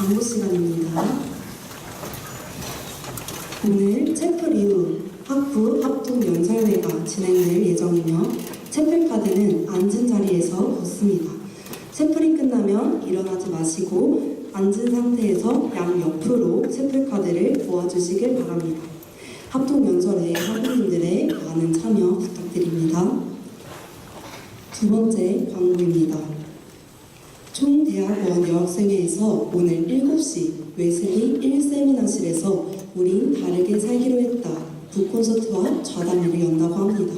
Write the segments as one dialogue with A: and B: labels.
A: 광고 시간입니다. 오늘 채플 이후 학부 합동 연설회가 진행될 예정이며 채플 카드는 앉은 자리에서 벗습니다. 채플이 끝나면 일어나지 마시고 앉은 상태에서 양 옆으로 채플 카드를 모아주시길 바랍니다. 합동 연설회 학부님들의 많은 참여 부탁드립니다. 두 번째 광고입니다. 총대학원 여학생회에서 오늘 7시 웨슬리 1세미나실에서 우린 다르게 살기로 했다 북콘서트와 좌담회를 연다고 합니다.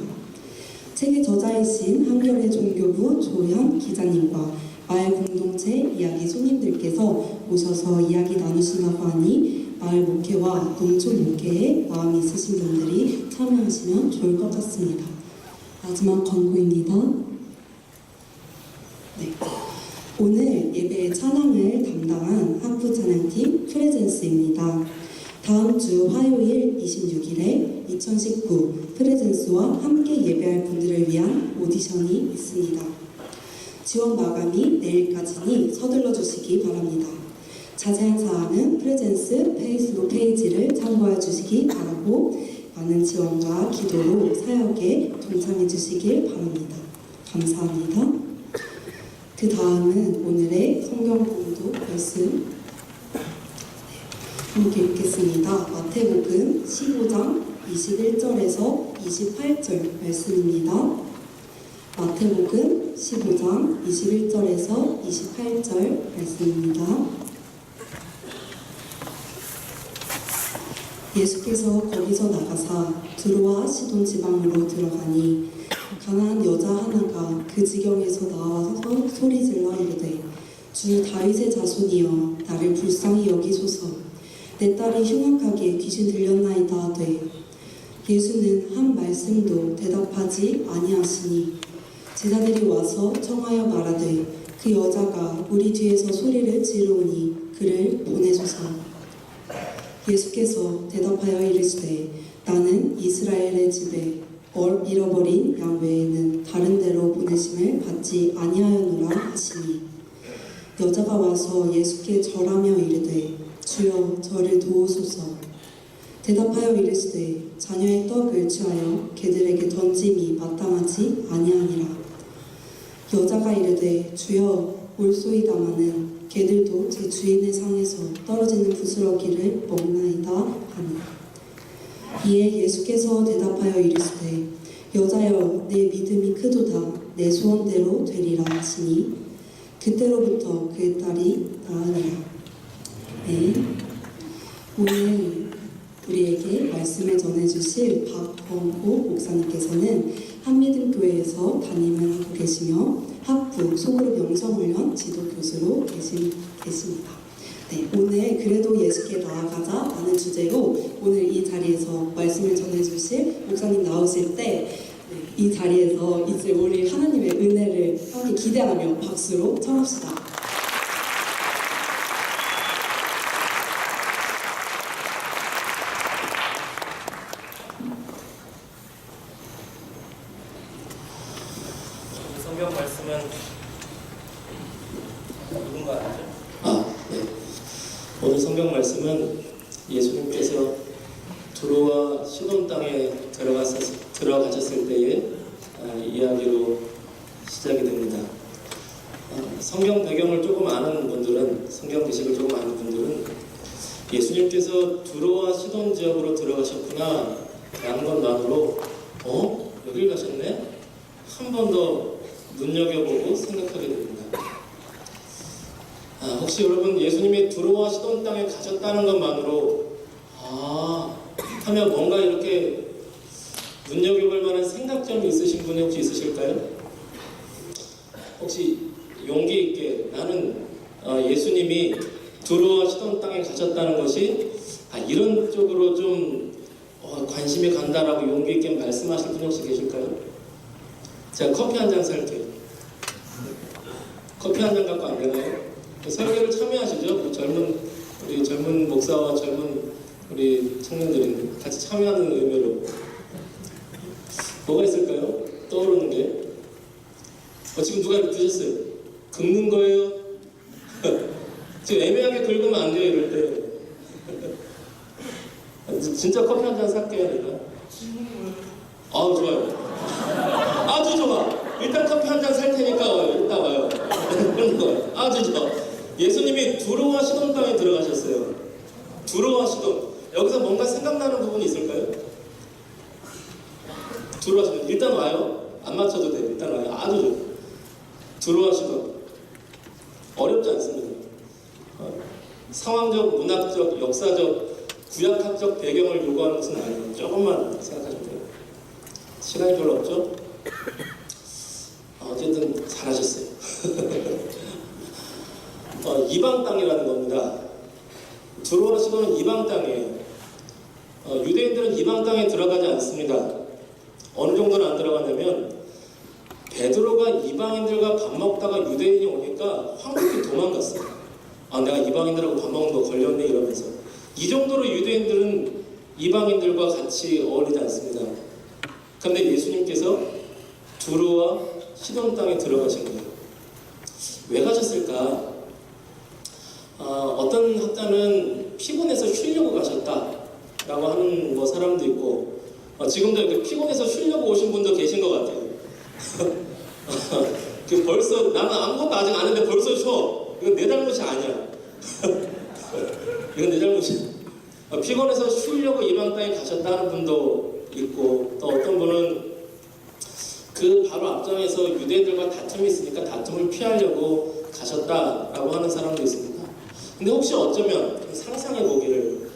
A: 책의 저자이신 한겨레 종교부 조현 기자님과 마을 공동체 이야기 손님들께서 오셔서 이야기 나누신다고 하니 마을 목회와 농촌 목회에 마음이 있으신 분들이 참여하시면 좋을 것 같습니다. 마지막 광고입니다. 네. 오늘 예배 찬양을 담당한 학부 찬양팀 프레젠스입니다. 다음 주 화요일 26일에 2019 프레젠스와 함께 예배할 분들을 위한 오디션이 있습니다. 지원 마감이 내일까지니 서둘러 주시기 바랍니다. 자세한 사항은 프레젠스 페이스북 페이지를 참고해 주시기 바라고 많은 지원과 기도로 사역에 동참해 주시길 바랍니다. 감사합니다. 그 다음은 오늘의 성경 공독 말씀 함께 읽겠습니다. 마태복음 15장 21절에서 28절 말씀입니다. 마태복음 15장 21절에서 28절 말씀입니다. 예수께서 거기서 나가사 두로와 시돈 지방으로 들어가니 가난한 여자 하나가 그 지경에서 나와서 소리질러 이르되 주 다윗의 자손이여 나를 불쌍히 여기소서 내 딸이 흉악하게 귀신 들렸나이다 하되 예수는 한 말씀도 대답하지 아니하시니 제자들이 와서 청하여 말하되 그 여자가 우리 뒤에서 소리를 지르오니 그를 보내소서. 예수께서 대답하여 이르시되 나는 이스라엘의 집에 잃어버린 양 외에는 다른 데로 보내심을 받지 아니하였노라 하시니 여자가 와서 예수께 절하며 이르되 주여 저를 도우소서. 대답하여 이르시되 자녀의 떡을 취하여 개들에게 던짐이 마땅하지 아니하니라. 여자가 이르되 주여 올소이다마는 개들도 제 주인의 상에서 떨어지는 부스러기를 먹나이다 하니 이에 예수께서 대답하여 이르시되 여자여 내 믿음이 크도다 내 소원대로 되리라 하시니 그때로부터 그의 딸이 나으니라. 네. 오늘 우리에게 말씀을 전해주실 박범호 목사님께서는 한미등교회에서 담임을 하고 계시며 학부 소그룹 영성훈련 지도교수로 계십니다. 네, 오늘 그래도 예수께 나아가자라는 주제로 오늘 이 자리에서 말씀을 전해주실 목사님 나오실 때 이 자리에서 이제 우리 하나님의 은혜를 함께 기대하며 박수로 청합시다.
B: 성경 말씀은 누군가 알죠?
C: 네. 오늘 성경 말씀은 예수님께서 두로와 시돈 땅에 들어가셨을 때의 이야기로 시작이 됩니다. 성경 배경을 조금 아는 분들은, 성경 지식을 조금 아는 분들은 예수님께서 두로와 시돈 지역으로 들어가셨구나 라는 것만으로 여길 가셨네? 한 번 더 눈여겨보고 생각하게 됩니다. 혹시 여러분 예수님이 두로와 시돈 땅에 가셨다는 것만으로 하면 뭔가 이렇게 눈여겨볼 만한 생각점이 있으신 분이 혹시 있으실까요? 혹시 용기 있게 나는 예수님이 두로와 시돈 땅에 가셨다는 것이 이런 쪽으로 좀 관심이 간다라고 용기 있게 말씀하실 분이 혹시 계실까요? 제가 커피 한 잔 살게요. 커피 한 잔 갖고 안 되나요? 설교를 참여하시죠? 우리 젊은 목사와 젊은 우리 청년들이 같이 참여하는 의미로 뭐가 있을까요? 떠오르는 게 지금 누가 드셨어요? 긁는 거예요? 지금 애매하게 긁으면 안 돼요, 이럴 때. 진짜 커피 한 잔 살게요, 내가. 아우, 좋아요. 아주 좋아. 일단 커피 한 잔 살 테니까 와요. 이따 와요. 그런 거 아주 좋아. 예수님이 두로와 시돈 땅에 들어가셨어요. 두로와 시돈. 여기서 뭔가 생각나는 부분이 있을까요? 두로와 시돈. 일단 와요. 안 맞춰도 돼요. 일단 와요. 아주 좋아. 두로와 시돈. 어렵지 않습니다. 상황적, 문학적, 역사적, 구약학적 배경을 요구하는 것은 아니에요. 조금만 생각하시면 돼요. 시간이 별로 없죠? 어쨌든 잘하셨어요. 이방 땅이라는 겁니다. 두로와 시돈은 이방 땅이에요. 유대인들은 이방 땅에 들어가지 않습니다. 어느 정도는 안 들어가냐면 베드로가 이방인들과 밥 먹다가 유대인이 오니까 황급히 도망갔어요. 내가 이방인들하고 밥 먹는 거 걸렸네 이러면서. 이 정도로 유대인들은 이방인들과 같이 어울리지 않습니다. 그런데 예수님께서 두로와 시돈 땅에 들어가신 거예요. 왜 가셨을까? 어떤 학자는 피곤해서 쉬려고 가셨다라고 하는 사람도 있고, 지금도 이렇게 피곤해서 쉬려고 오신 분도 계신 것 같아요. 벌써 나는 아무것도 아직 안 했는데 벌써 쉬어. 이건 내 잘못이 아니야. 이건 내 잘못이야. 피곤해서 쉬려고 이방 땅에 가셨다는 분도 있고, 또 어떤 분은 그 바로 앞장에서 유대인들과 다툼이 있으니까 다툼을 피하려고 가셨다라고 하는 사람도 있습니다. 근데 혹시 어쩌면 상상해 보기를,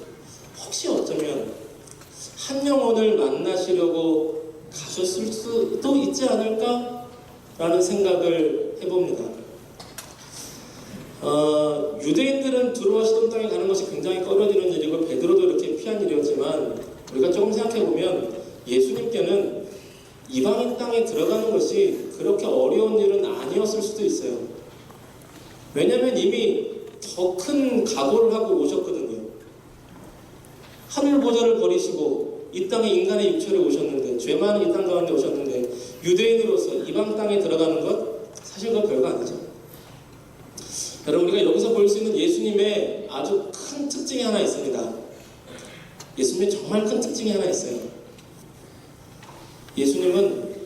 C: 혹시 어쩌면 한 영혼을 만나시려고 가셨을 수도 있지 않을까라는 생각을 해봅니다. 유대인들은 두로와 시돈 땅에 가는 것이 굉장히 꺼려지는 일이고 베드로도 이렇게 피한 일이었지만, 우리가 조금 생각해보면 예수님께는 이방인 땅에 들어가는 것이 그렇게 어려운 일은 아니었을 수도 있어요. 왜냐하면 이미 더 큰 각오를 하고 오셨거든요. 하늘 보좌를 버리시고 이 땅에 인간의 육체로 오셨는데, 죄 많은 이 땅 가운데 오셨는데, 유대인으로서 이방 땅에 들어가는 것 사실 그거 별거 아니죠. 여러분, 우리가 여기서 볼 수 있는 예수님의 아주 큰 특징이 하나 있습니다. 예수님의 정말 큰 특징이 하나 있어요. 예수님은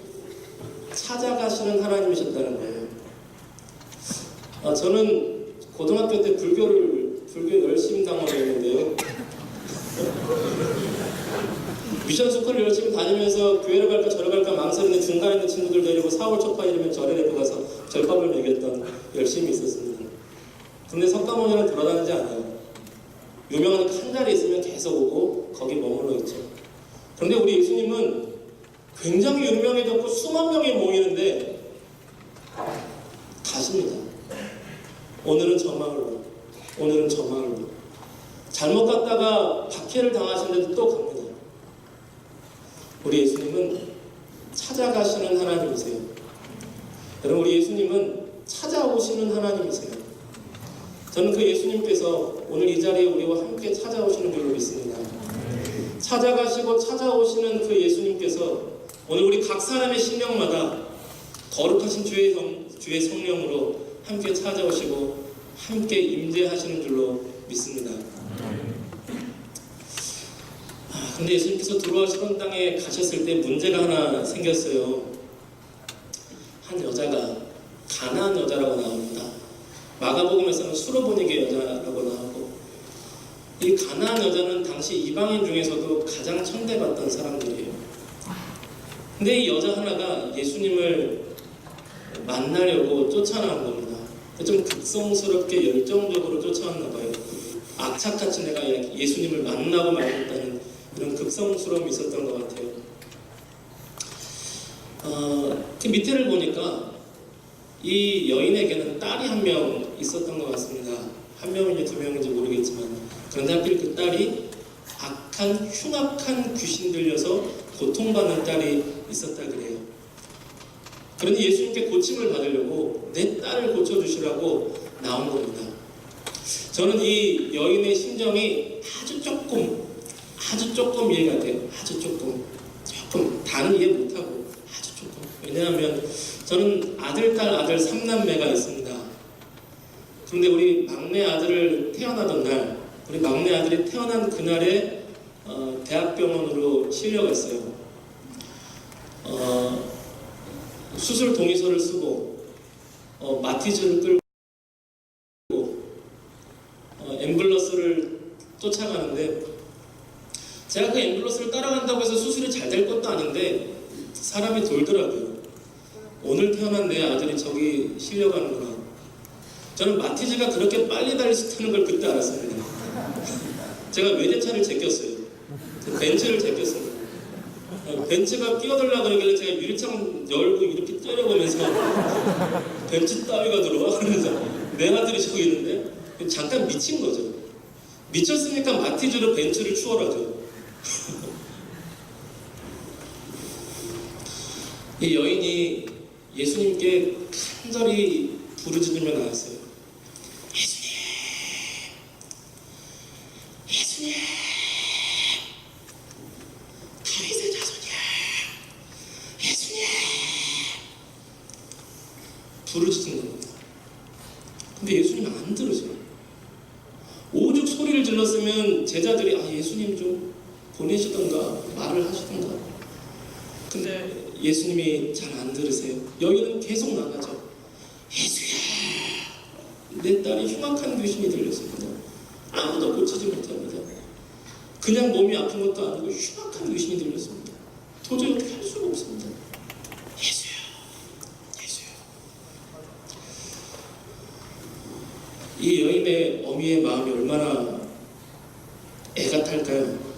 C: 찾아가시는 하나님이셨다는 거예요. 저는 고등학교 때 불교 열심히 당원이었는데요. 미션 스쿨을 열심히 다니면서 교회를 갈까 절을 갈까 망설이는 중간에 있는 친구들 데리고 4월 초파 이르면 절에 데리고 가서 절밥을 먹였던 열심히 있었습니다. 근데 석가모니는 돌아다니지 않아요. 유명한 한 자리에 있으면 계속 오고 거기 머물러 있죠. 그런데 우리 예수님은 굉장히 유명해졌고 수만 명이 모이는데 가십니다. 오늘은 저 마을로, 오늘은 저 마을로. 잘못 갔다가 박해를 당하시는데도 또 갑니다. 우리 예수님은 찾아가시는 하나님이세요. 여러분, 우리 예수님은 찾아오시는 하나님이세요. 저는 그 예수님께서 오늘 이 자리에 우리와 함께 찾아오시는 줄로 믿습니다. 찾아가시고 찾아오시는 그 예수님께서 오늘 우리 각 사람의 심령마다 거룩하신 주의 성령으로 함께 찾아오시고 함께 임재하시는 줄로 믿습니다. 근데 예수님께서 두로와 시돈 땅에 가셨을 때 문제가 하나 생겼어요. 한 여자가 가나안 여자라고 나옵니다. 마가복음에서는 수로보니게 여자라고 나오고, 이 가나안 여자는 당시 이방인 중에서도 가장 천대받던 사람들이에요. 근데 이 여자 하나가 예수님을 만나려고 쫓아나온 겁니다. 좀 극성스럽게 열정적으로 쫓아왔나 봐요. 악착같이 내가 예수님을 만나고 말겠다는 이런 극성스러움이 있었던 것 같아요. 그 밑에를 보니까 이 여인에게는 딸이 한 명 있었던 것 같습니다. 한 명인지 두 명인지 모르겠지만, 그런데 하필 그 딸이 악한 흉악한 귀신 들려서 고통받는 딸이 있었다 그래요. 그러니 예수님께 고침을 받으려고 내 딸을 고쳐주시라고 나온 겁니다. 저는 이 여인의 심정이 아주 조금 이해가 돼요. 아주 조금 다는 이해 못하고 아주 조금. 왜냐하면 저는 아들, 딸, 아들 3남매가 있습니다. 근데 우리 막내 아들을 태어나던 날, 우리 막내 아들이 태어난 그날에 대학병원으로 실려갔어요. 수술 동의서를 쓰고 마티즈를 끌고 앰뷸런스를 쫓아가는데, 제가 그 앰뷸런스를 따라간다고 해서 수술이 잘 될 것도 아닌데 사람이 돌더라고요. 오늘 태어난 내 아들이 저기 실려가는구나. 저는 마티즈가 그렇게 빨리 달릴 수 있다는 걸 그때 알았습니다. 제가 외제차를 제꼈어요. 벤츠를 제꼈습니다. 벤츠가 끼어들려고 그러길래 제가 유리창 열고 이렇게 때려보면서 벤츠 따위가 들어와? 그러면서 내 아들이 저기 있는데 잠깐 미친 거죠. 미쳤으니까 마티즈로 벤츠를 추월하죠. 이 여인이 예수님께 간절히 부르짖으며 나왔어요. 예수님, 예수님, 다윗의 자손이야, 예수님, 부르짖은 겁니다. 근데 예수님 안 들으세요. 오죽 소리를 질렀으면 제자들이 예수님 좀 보내시던가 말을 하시던가. 근데 예수님이 잘 안 들으세요. 여인은 계속 나가죠. 예수야, 내 딸이 흉악한 귀신이 들렸습니다. 아무도 고치지 못합니다. 그냥 몸이 아픈 것도 아니고 흉악한 귀신이 들렸습니다. 도저히 어떻게 할 수가 없습니다. 예수야, 예수야. 이 여인의 어미의 마음이 얼마나 애가 탈까요?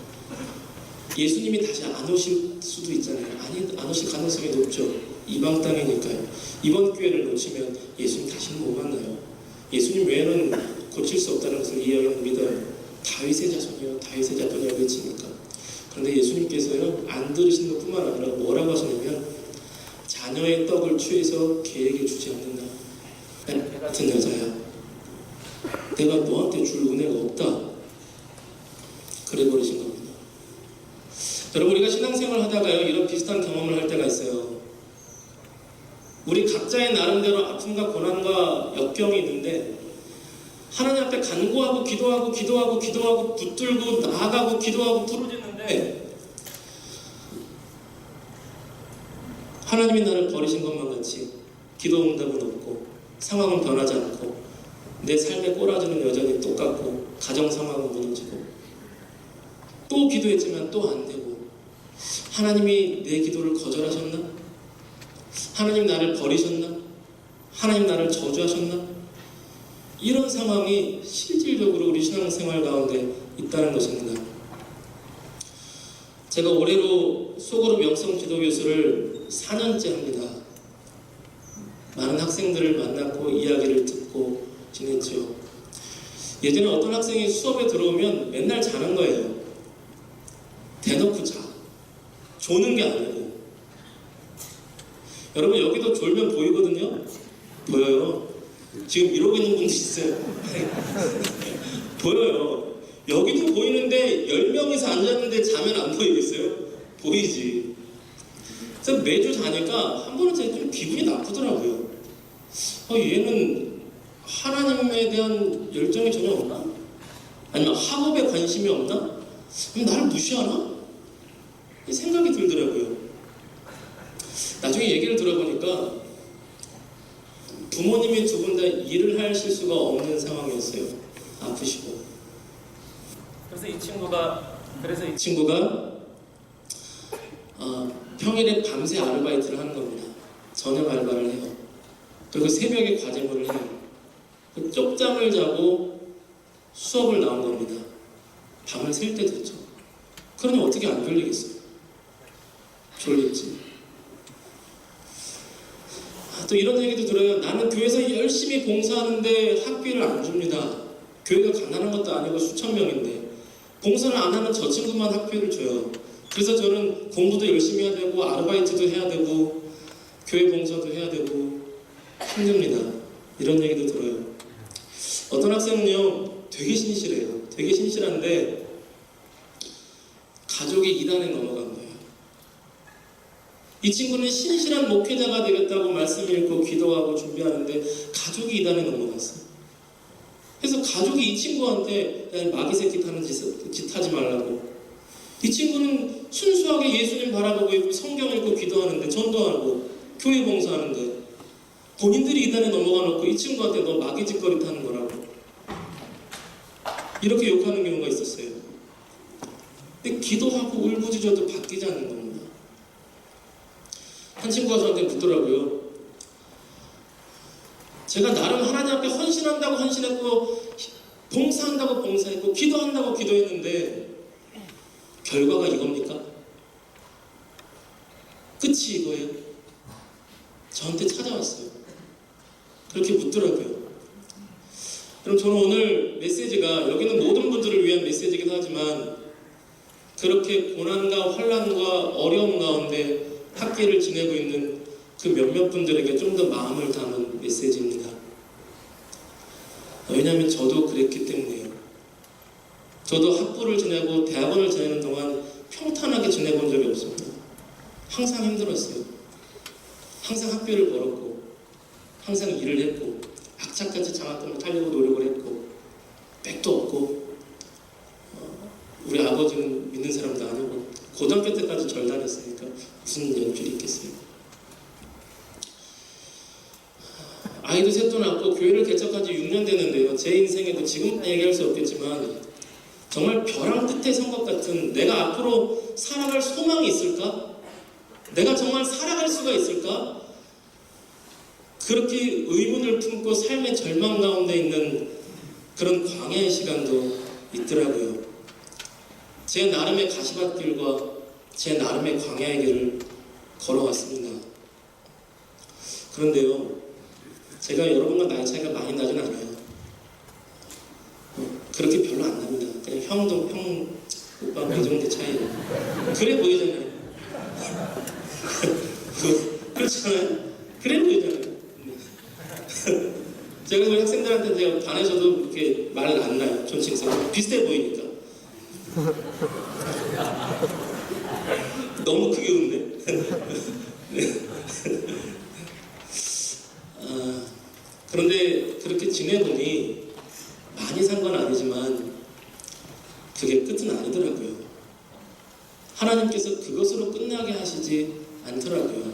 C: 예수님이 다시 안 오실 수도 있잖아요. 안 오실 가능성이 높죠. 이방 땅이니까요. 이번 기회를 놓치면 예수님 다시는 못 만나요. 예수님 외에는 고칠 수 없다는 것을 이 여인은 믿어요. 다윗의 자손이요, 다윗의 자손이요 외치니까. 그런데 예수님께서요, 안 들으신 것뿐만 아니라 뭐라고 하시냐면, 자녀의 떡을 취해서 개에게 주지 않는다. 내 같은 여자야, 내가 너한테 줄 은혜가 없다. 그래 버리신 겁니다. 여러분, 우리가 신앙생활 하다가요, 이런 비슷한 경험을 할 때가 있어요. 우리 각자의 나름대로 아픔과 고난과 역경이 있는데, 하나님 앞에 간구하고 기도하고 붙들고 나아가고 기도하고 부르짖는데, 하나님이 나를 버리신 것만 같이 기도 응답은 없고 상황은 변하지 않고 내 삶의 꼬라지는 여전히 똑같고 가정 상황은 무너지고, 또 기도했지만 또 안 되고, 하나님이 내 기도를 거절하셨나? 하나님 나를 버리셨나? 하나님 나를 저주하셨나? 이런 상황이 실질적으로 우리 신앙생활 가운데 있다는 것입니다. 제가 올해로 소그룹 영성 지도 교수를 4년째 합니다. 많은 학생들을 만났고 이야기를 듣고 지냈죠. 예전에 어떤 학생이 수업에 들어오면 맨날 자는 거예요. 대놓고 자. 조는 게 아니고. 여러분, 여기도 졸면 보이거든요? 보여요. 지금 이러고 있는 분들 있어요. 보여요. 여기도 보이는데 10명이서 앉았는데 자면 안 보이겠어요? 보이지. 그래서 매주 자니까 한 번은 제가 좀 기분이 나쁘더라고요. 얘는 하나님에 대한 열정이 전혀 없나? 아니면 학업에 관심이 없나? 아니면 나를 무시하나? 이 생각이 들더라고요. 나중에 얘기를 들어보니까 부모님이 두 분 다 일을 하실 수가 없는 상황이었어요. 아프시고.
B: 그래서 이 친구가
C: 평일에 밤새 아르바이트를 하는 겁니다. 저녁 알바를 해요. 그리고 새벽에 과제물을 해요. 쪽잠을 자고 수업을 나온 겁니다. 밤을 샐 때 됐죠. 그러니 어떻게 안 졸리겠어요? 졸리지. 또 이런 얘기도 들어요. 나는 교회에서 열심히 봉사하는데 학비를 안 줍니다. 교회가 가난한 것도 아니고 수천 명인데 봉사를 안 하는 저 친구만 학비를 줘요. 그래서 저는 공부도 열심히 해야 되고 아르바이트도 해야 되고 교회 봉사도 해야 되고 힘듭니다. 이런 얘기도 들어요. 어떤 학생은요, 되게 신실해요. 되게 신실한데 가족이 이단에 넘어간 거예요. 이 친구는 신실한 목회자가 되겠다고 말씀 읽고 기도하고 준비하는데 가족이 이단에 넘어갔어요. 가족이 이 친구한테 야, 마귀 새끼 타는 짓 하지 말라고. 이 친구는 순수하게 예수님 바라보고 있고 성경 읽고 기도하는데 전도하고 교회 봉사하는데 본인들이 이단에 넘어가 놓고 이 친구한테 너 마귀 짓거리 타는 거라고 이렇게 욕하는 경우가 있었어요. 근데 기도하고 울부짖어도 바뀌지 않는 겁니다. 한 친구가 저한테 묻더라고요. 제가 나름 하나님 앞에 헌신한다고 헌신했고 봉사한다고 봉사했고 기도한다고 기도했는데 결과가 이겁니까? 끝이 이거예요? 저한테 찾아왔어요. 그렇게 묻더라고요. 그럼 저는 오늘 메시지가 여기는 모든 분들을 위한 메시지이기도 하지만 그렇게 고난과 환난과 어려움 가운데 학기를 지내고 있는 그 몇몇 분들에게 좀 더 마음을 담은 메시지입니다. 왜냐하면 저도 그랬기 때문이에요. 저도 학부를 지내고 대학원을 지내는 동안 평탄하게 지내본 적이 없습니다. 항상 힘들었어요. 항상 학비를 벌었고 항상 일을 했고 악착같이 장학금을 타려고 노력을 했고 백도 없고 우리 아버지는 믿는 사람도 아니고 고등학교 때까지 절 다녔으니까 무슨 연줄이 있겠어요. 아이도 셋도 낳고 교회를 개척한 지 6년 됐는데요. 제 인생에도 지금 얘기할 수 없겠지만 정말 벼랑 끝에 선 것 같은 내가 앞으로 살아갈 소망이 있을까? 내가 정말 살아갈 수가 있을까? 그렇게 의문을 품고 삶의 절망 가운데 있는 그런 광야의 시간도 있더라고요. 제 나름의 가시밭길과 제 나름의 광야의 길을 걸어왔습니다. 그런데요, 제가 여러분과 나이 차이가 많이 나진 않아요. 그렇게 별로 안 납니다. 그냥 형, 오빠 그 정도 차이예요. 그래 보이잖아요. 그렇잖아요. 그래 보이잖아요. 제가 우리 학생들한테 제가 반에서도 이렇게 말 안 나요. 존칭성 비슷해 보이니까. 너무 크게 웃네. 네. 그런데 그렇게 지내보니 많이 산 건 아니지만 그게 끝은 아니더라고요. 하나님께서 그것으로 끝나게 하시지 않더라고요.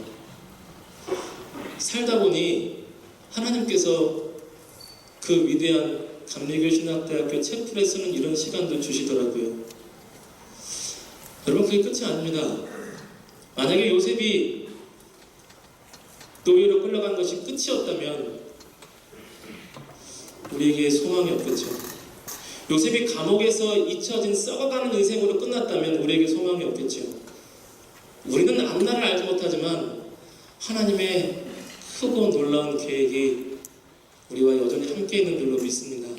C: 살다 보니 하나님께서 그 위대한 감리교 신학대학교 채플에 쓰는 이런 시간도 주시더라고요. 여러분, 그게 끝이 아닙니다. 만약에 요셉이 노예로 끌려간 것이 끝이었다면 우리에게 소망이 없겠죠. 요셉이 감옥에서 잊혀진 썩어가는 인생으로 끝났다면 우리에게 소망이 없겠죠. 우리는 앞날을 알지 못하지만 하나님의 크고 놀라운 계획이 우리와 여전히 함께 있는 줄로 믿습니다.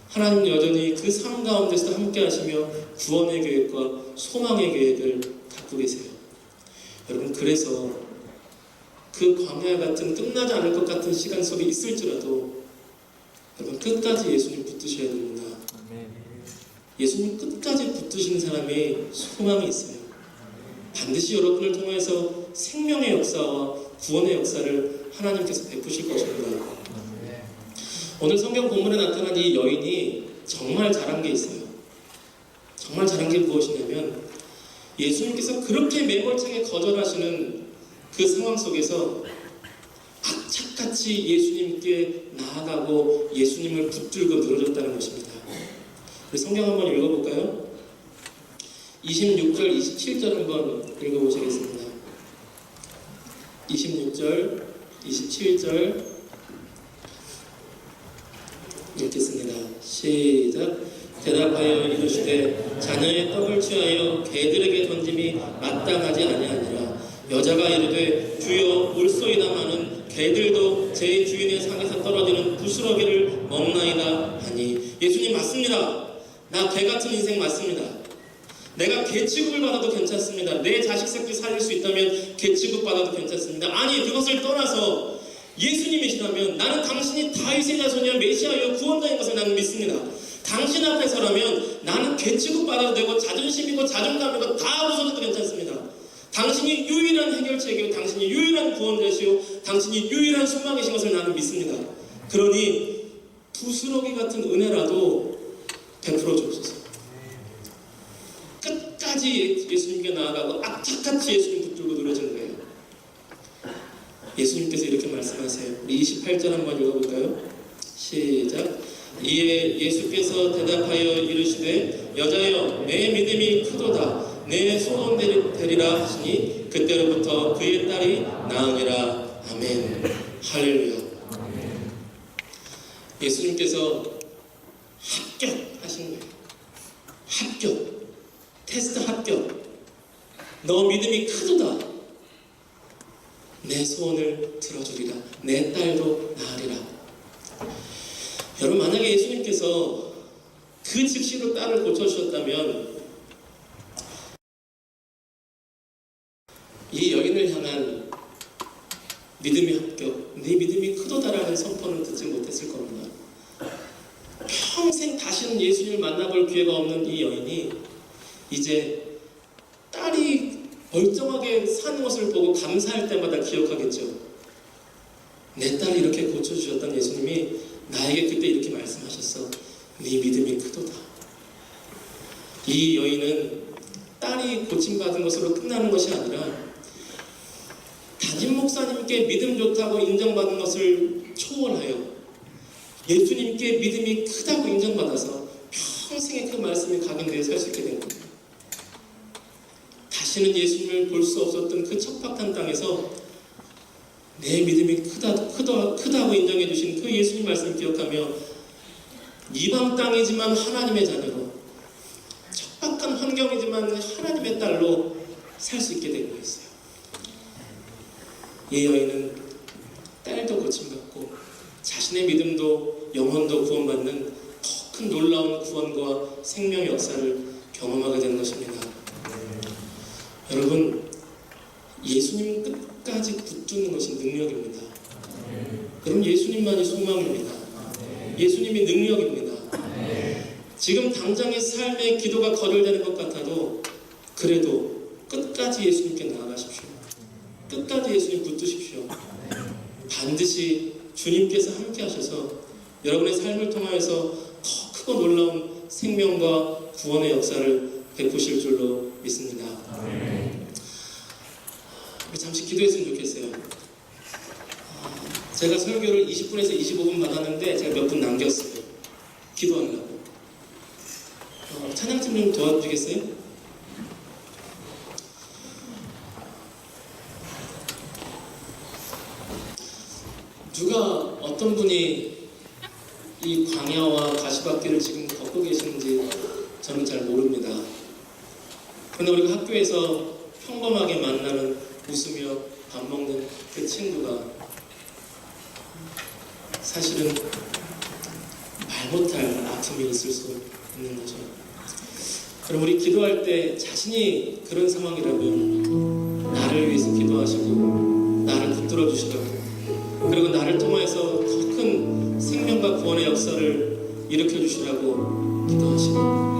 C: 하나님은 여전히 그 삶 가운데서 함께 하시며 구원의 계획과 소망의 계획을 갖고 계세요. 여러분, 그래서 그 광야 같은 끝나지 않을 것 같은 시간 속에 있을지라도 여러분, 끝까지 예수님 붙드셔야 됩니다. 예수님 끝까지 붙드시는 사람이 소망이 있어요. 반드시 여러분을 통해서 생명의 역사와 구원의 역사를 하나님께서 베푸실 것입니다. 오늘 성경 본문에 나타난 이 여인이 정말 잘한 게 있어요. 정말 잘한 게 무엇이냐면 예수님께서 그렇게 매몰차게 거절하시는 그 상황 속에서 악착같이 예수님께 나아가고 예수님을 붙들고 늘어졌다는 것입니다. 우리 성경 한번 읽어볼까요? 26절, 27절 한번 읽어보시겠습니다. 26절, 27절 읽겠습니다. 시작. 대답하여 이르시되 자녀의 떡을 취하여 개들에게 던짐이 마땅하지 아니하니라. 여자가 이르되 주여 울소이다마는 개들도 제 주인의 상에서 떨어지는 부스러기를 먹나이다 하니. 예수님 맞습니다. 나 개 같은 인생 맞습니다. 내가 개 취급을 받아도 괜찮습니다. 내 자식 새끼 살릴 수 있다면 개 취급 받아도 괜찮습니다. 아니, 그것을 떠나서 예수님이시라면 나는 당신이 다윗의 자손이여 메시아여 구원자인 것을 나는 믿습니다. 당신 앞에 서라면 나는 개 취급 받아도 되고 자존심이고 자존감이고 다 부숴도 괜찮습니다. 당신이 유일한 해결책이고 당신이 유일한 구원자시오 당신이 유일한 소망이신 것을 나는 믿습니다. 그러니 부스러기 같은 은혜라도 베풀어 주옵소서. 끝까지 예수님께 나아가고 악착같이 예수님 붙들고 누려지는 거예요. 예수님께서 이렇게 말씀하세요. 우리 28절 한번 읽어볼까요? 시작. 이에 예수께서 대답하여 이르시되 여자여 내 믿음이 크도다. 내 소원 되리라 하시니 그때로부터 그의 딸이 나으니라. 아멘. 할렐루야. 예수님께서 합격하신 거예요. 합격. 테스트 합격. 너 믿음이 크도다. 내 소원을 들어주리라. 내 딸도 낳으리라. 여러분, 만약에 예수님께서 그 즉시로 딸을 고쳐주셨다면 이 여인을 향한 믿음의 합격, 네 믿음이 크도다라는 선포는 듣지 못했을 겁니다. 평생 다시는 예수님을 만나볼 기회가 없는 이 여인이 이제 딸이 멀쩡하게 사는 것을 보고 감사할 때마다 기억하겠죠. 내 딸을 이렇게 고쳐주셨던 예수님이 나에게 그때 이렇게 말씀하셨어. 네 믿음이 크도다. 이 여인은 딸이 고침받은 것으로 끝나는 것이 아니라 담임 목사님께 믿음 좋다고 인정받은 것을 초월하여 예수님께 믿음이 크다고 인정받아서 평생에 그 말씀이 각인되어 살 수 있게 된 겁니다. 다시는 예수님을 볼 수 없었던 그 척박한 땅에서 내 믿음이 크다고 인정해 주신 그 예수님 말씀을 기억하며 이방 땅이지만 하나님의 자녀로, 척박한 환경이지만 하나님의 딸로 살 수 있게 된 거였어요. 이 여인은 딸도 고침받고 자신의 믿음도 영혼도 구원받는 더 큰 놀라운 구원과 생명의 역사를 경험하게 되는 것입니다. 여러분, 예수님 끝까지 붙드는 것이 능력입니다. 그럼 예수님만이 소망입니다. 예수님이 능력입니다. 지금 당장의 삶의 기도가 거절되는 것 같아도 그래도 끝까지 예수님께 나아가십시오. 끝까지 예수님 붙드십시오. 반드시 주님께서 함께 하셔서 여러분의 삶을 통하여서 더 크고 놀라운 생명과 구원의 역사를 베푸실 줄로 믿습니다. 우리 잠시 기도했으면 좋겠어요. 제가 설교를 20분에서 25분 받았는데 제가 몇 분 남겼어요. 기도하려고. 찬양팀 좀 도와주시겠어요? 누가 어떤 분이 이 광야와 가시밭길을 지금 걷고 계시는지 저는 잘 모릅니다. 그런데 우리가 학교에서 평범하게 만나는 웃으며 밥 먹는 그 친구가 사실은 말 못할 아픔이 있을 수 있는 거죠. 그럼 우리 기도할 때 자신이 그런 상황이라면 나를 위해서 기도하시고 나를 붙들어 주시라고, 그리고 나를 통해서 더 큰 생명과 구원의 역사를 일으켜 주시라고 기도하시고